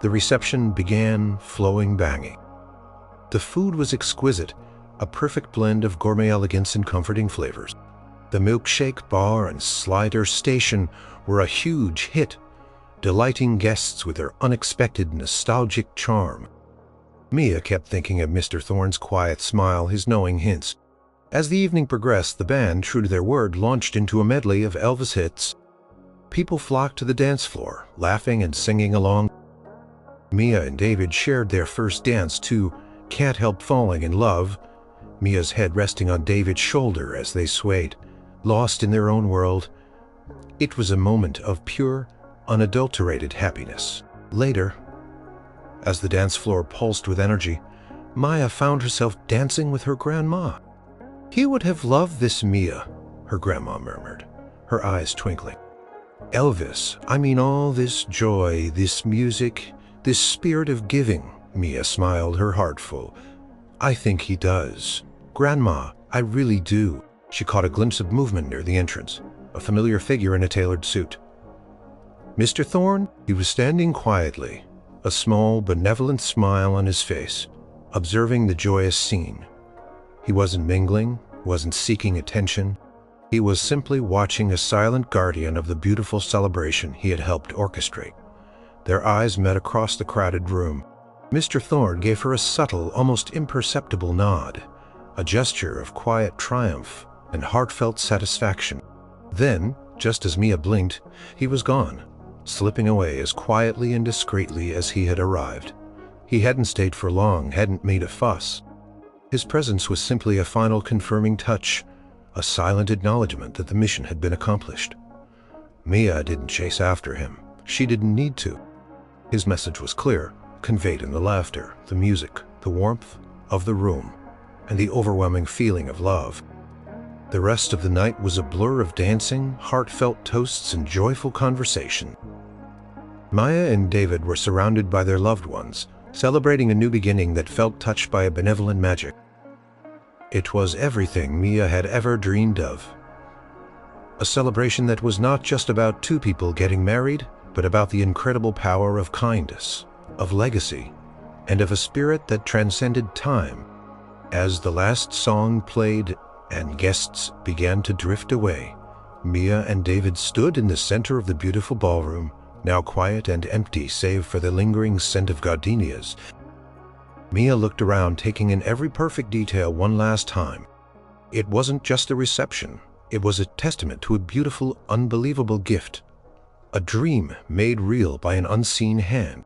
The reception began, flowing, banging. The food was exquisite, a perfect blend of gourmet elegance and comforting flavors. The milkshake bar and slider station were a huge hit, delighting guests with their unexpected nostalgic charm. Mia kept thinking of Mr. Thorne's quiet smile, his knowing hints. As the evening progressed, the band, true to their word, launched into a medley of Elvis hits. People flocked to the dance floor, laughing and singing along. Mia and David shared their first dance to "Can't Help Falling in Love," Mia's head resting on David's shoulder as they swayed, lost in their own world. It was a moment of pure, unadulterated happiness. Later, as the dance floor pulsed with energy, Mia found herself dancing with her grandma. "He would have loved this, Mia," her grandma murmured, her eyes twinkling. "Elvis, I mean all this joy, this music, this spirit of giving," Mia smiled, her heart full. "I think he does. Grandma, I really do." She caught a glimpse of movement near the entrance, a familiar figure in a tailored suit. Mr. Thorne? He was standing quietly, a small, benevolent smile on his face, observing the joyous scene. He wasn't mingling, wasn't seeking attention. He was simply watching, a silent guardian of the beautiful celebration he had helped orchestrate. Their eyes met across the crowded room. Mr. Thorne gave her a subtle, almost imperceptible nod, a gesture of quiet triumph and heartfelt satisfaction. Then, just as Mia blinked, he was gone, slipping away as quietly and discreetly as he had arrived. He hadn't stayed for long, hadn't made a fuss. His presence was simply a final confirming touch, a silent acknowledgement that the mission had been accomplished. Mia didn't chase after him. She didn't need to. His message was clear, conveyed in the laughter, the music, the warmth of the room, and the overwhelming feeling of love. The rest of the night was a blur of dancing, heartfelt toasts, and joyful conversation. Mia and David were surrounded by their loved ones, celebrating a new beginning that felt touched by a benevolent magic. It was everything Mia had ever dreamed of. A celebration that was not just about two people getting married, but about the incredible power of kindness, of legacy, and of a spirit that transcended time. As the last song played and guests began to drift away, Mia and David stood in the center of the beautiful ballroom, now quiet and empty save for the lingering scent of gardenias. Mia looked around, taking in every perfect detail one last time. It wasn't just a reception. It was a testament to a beautiful, unbelievable gift. A dream made real by an unseen hand.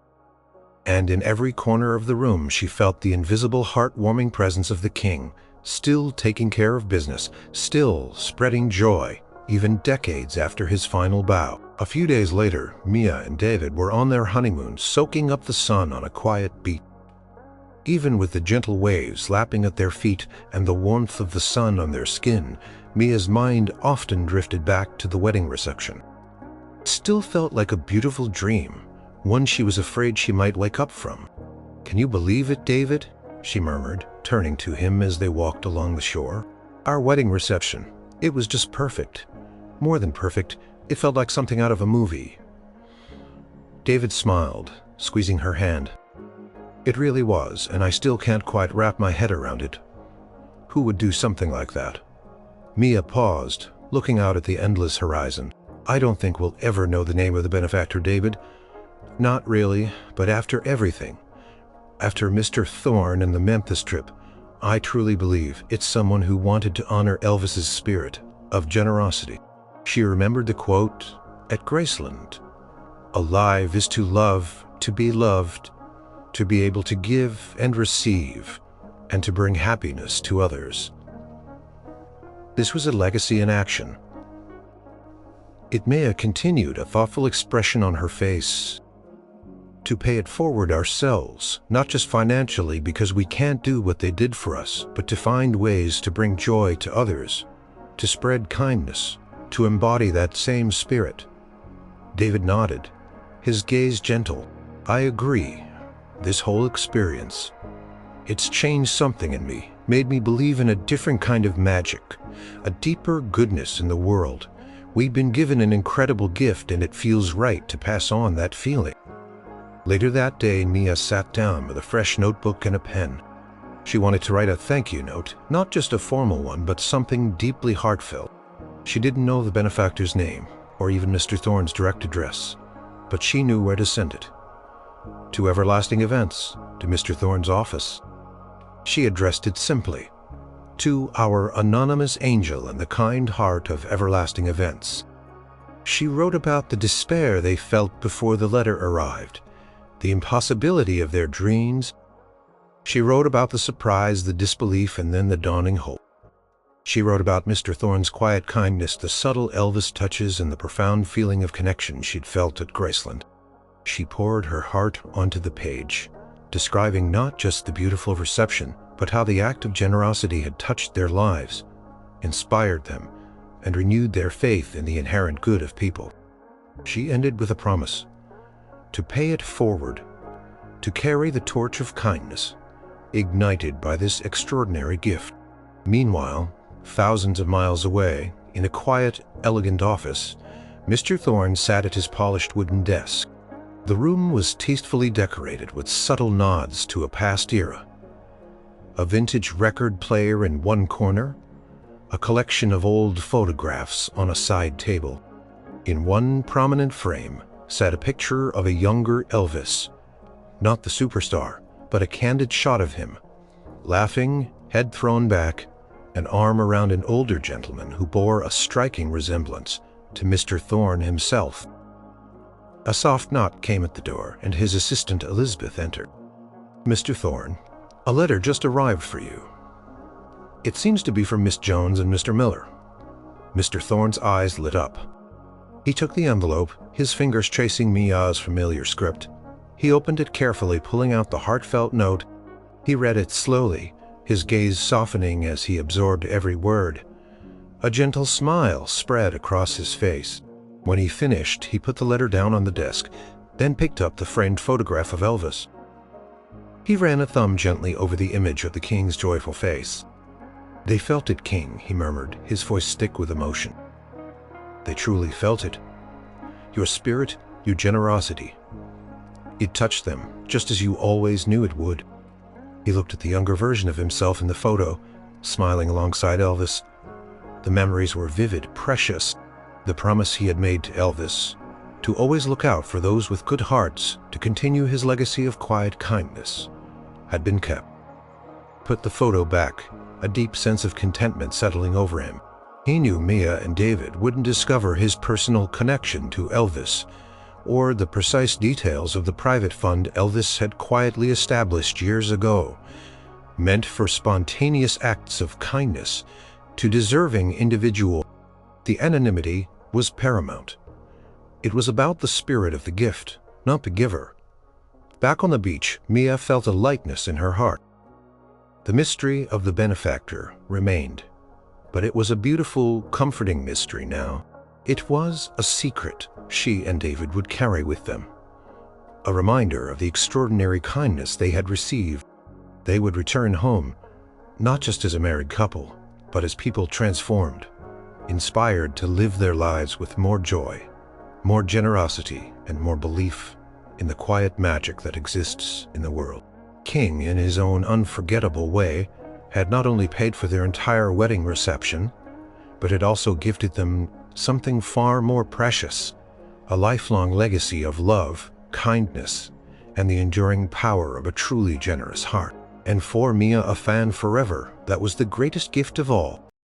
And in every corner of the room she felt the invisible, heartwarming presence of the king, still taking care of business, still spreading joy, even decades after his final bow. A few days later, Mia and David were on their honeymoon, soaking up the sun on a quiet beach. Even with the gentle waves lapping at their feet and the warmth of the sun on their skin, Mia's mind often drifted back to the wedding reception. It still felt like a beautiful dream, one she was afraid she might wake up from. "Can you believe it, David?" she murmured, turning to him as they walked along the shore. "Our wedding reception, it was just perfect. More than perfect, it felt like something out of a movie." David smiled, squeezing her hand. "It really was, and I still can't quite wrap my head around it. Who would do something like that?" Mia paused, looking out at the endless horizon. "I don't think we'll ever know the name of the benefactor, David." "Not really, but after everything, after Mr. Thorne and the Memphis trip, I truly believe it's someone who wanted to honor Elvis's spirit of generosity." She remembered the quote at Graceland, "Alive is to love, to be loved, to be able to give and receive, and to bring happiness to others." This was a legacy in action. Mia continued, a thoughtful expression on her face. "To pay it forward ourselves, not just financially because we can't do what they did for us, but to find ways to bring joy to others, to spread kindness, to embody that same spirit." David nodded, his gaze gentle. "I agree. This whole experience, it's changed something in me, made me believe in a different kind of magic, a deeper goodness in the world. We've been given an incredible gift and it feels right to pass on that feeling." Later that day, Mia sat down with a fresh notebook and a pen. She wanted to write a thank you note, not just a formal one, but something deeply heartfelt. She didn't know the benefactor's name, or even Mr. Thorne's direct address, but she knew where to send it. To Everlasting Events, to Mr. Thorne's office. She addressed it simply, "To our anonymous angel and the kind heart of Everlasting Events." She wrote about the despair they felt before the letter arrived, the impossibility of their dreams. She wrote about the surprise, the disbelief, and then the dawning hope. She wrote about Mr. Thorne's quiet kindness, the subtle Elvis touches, and the profound feeling of connection she'd felt at Graceland. She poured her heart onto the page, describing not just the beautiful reception, but how the act of generosity had touched their lives, inspired them, and renewed their faith in the inherent good of people. She ended with a promise: to pay it forward, to carry the torch of kindness, ignited by this extraordinary gift. Meanwhile, thousands of miles away, in a quiet, elegant office, Mr. Thorne sat at his polished wooden desk. The room was tastefully decorated with subtle nods to a past era. A vintage record player in one corner, a collection of old photographs on a side table. In one prominent frame sat a picture of a younger Elvis, not the superstar, but a candid shot of him, laughing, head thrown back, an arm around an older gentleman who bore a striking resemblance to Mr. Thorne himself. A soft knock came at the door, and his assistant Elizabeth entered. "Mr. Thorne, a letter just arrived for you. It seems to be from Miss Jones and Mr. Miller." Mr. Thorne's eyes lit up. He took the envelope, his fingers tracing Mia's familiar script. He opened it carefully, pulling out the heartfelt note. He read it slowly, his gaze softening as he absorbed every word. A gentle smile spread across his face. When he finished, he put the letter down on the desk, then picked up the framed photograph of Elvis. He ran a thumb gently over the image of the king's joyful face. "They felt it, King," he murmured, his voice thick with emotion. "They truly felt it. Your spirit, your generosity. It touched them, just as you always knew it would." He looked at the younger version of himself in the photo, smiling alongside Elvis. The memories were vivid, precious. The promise he had made to Elvis, to always look out for those with good hearts, to continue his legacy of quiet kindness, had been kept. Put the photo back, a deep sense of contentment settling over him. He knew Mia and David wouldn't discover his personal connection to Elvis, or the precise details of the private fund Elvis had quietly established years ago, meant for spontaneous acts of kindness to deserving individuals. The anonymity was paramount. It was about the spirit of the gift, not the giver. Back on the beach, Mia felt a lightness in her heart. The mystery of the benefactor remained, but it was a beautiful, comforting mystery now. It was a secret she and David would carry with them, a reminder of the extraordinary kindness they had received. They would return home, not just as a married couple, but as people transformed, inspired to live their lives with more joy, more generosity, and more belief in the quiet magic that exists in the world. King, in his own unforgettable way, had not only paid for their entire wedding reception, but had also gifted them something far more precious, a lifelong legacy of love, kindness, and the enduring power of a truly generous heart. And for Mia, a fan forever, that was the greatest gift of all.